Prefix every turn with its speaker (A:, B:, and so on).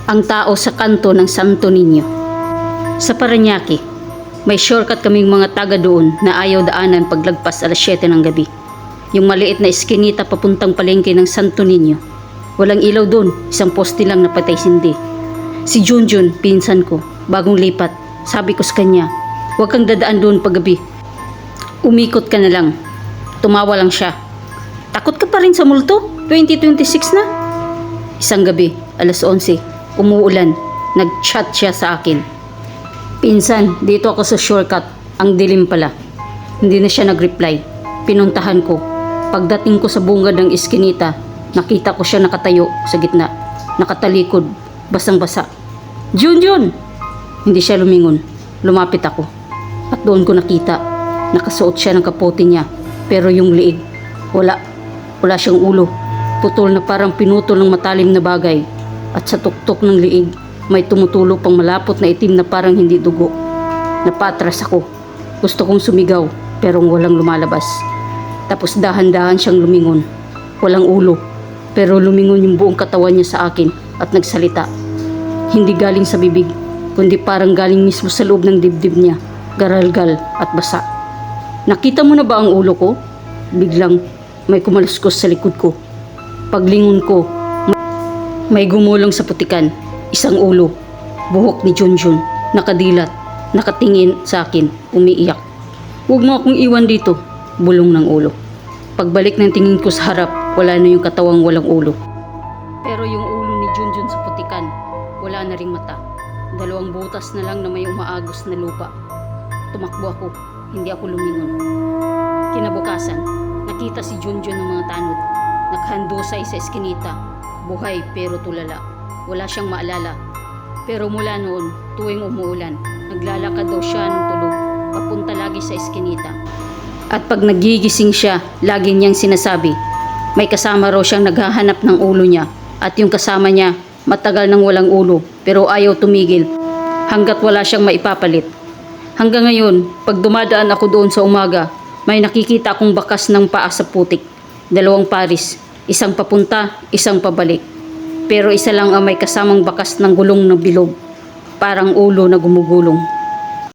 A: Ang tao sa kanto ng Santo Niño. Sa Parañaque, may shortcut kaming mga taga doon na ayaw daanan paglagpas alas 7 ng gabi. Yung maliit na eskinita papuntang palengke ng Santo Niño. Walang ilaw doon, isang poste lang na patay sindi. Si Junjun, pinsan ko, bagong lipat, sabi ko sa kanya, huwag kang dadaan doon paggabi. Umikot ka na lang. Tumawa lang siya. Takot ka pa rin sa multo? 2026 na? Isang gabi, alas 11, umuulan, nag-chat siya sa akin. Pinsan, dito ako sa shortcut, ang dilim pala. Hindi na siya nag-reply. Pinuntahan ko. Pagdating ko sa bungad ng eskinita, nakita ko siya nakatayo sa gitna, nakatalikod, basang-basa. Junjun! Hindi siya lumingon. Lumapit ako. At doon ko nakita, nakasuot siya ng kapote niya, pero yung liig, wala siyang ulo. Putol na parang pinutol ng matalim na bagay. At sa tuktok ng liig, may tumutulo pang malapot na itim na parang hindi dugo. Napatras ako. Gusto kong sumigaw, pero walang lumalabas. Tapos dahan-dahan siyang lumingon. Walang ulo, pero lumingon yung buong katawan niya sa akin at nagsalita. Hindi galing sa bibig, kundi parang galing mismo sa loob ng dibdib niya, garalgal at basa. Nakita mo na ba ang ulo ko? Biglang may kumaluskos sa likod ko. Paglingon ko, may gumulong sa putikan, isang ulo, buhok ni Junjun, nakadilat, nakatingin sa akin, umiiyak. Huwag mo akong iwan dito, bulong ng ulo. Pagbalik ng tingin ko sa harap, wala na yung katawang walang ulo. Pero yung ulo ni Junjun sa putikan, wala na ring mata. Dalawang butas na lang na may umaagos na lupa. Tumakbo ako, hindi ako lumingon. Kinabukasan, nakita si Junjun ng mga tanod. Nakahandusay sa eskinita, buhay pero tulala. Wala siyang maalala. Pero mula noon, tuwing umuulan, naglalakad daw siya ng tulog, papunta lagi sa eskinita. At pag nagigising siya, lagi niyang sinasabi, may kasama raw siyang naghahanap ng ulo niya. At yung kasama niya, matagal nang walang ulo, pero ayaw tumigil, hanggat wala siyang maipapalit. Hanggang ngayon, pag dumadaan ako doon sa umaga, may nakikita akong bakas ng paa sa putik. 2 paris, isang papunta, isang pabalik. Pero isa lang ang may kasamang bakas ng gulong na bilog, parang ulo na gumugulong.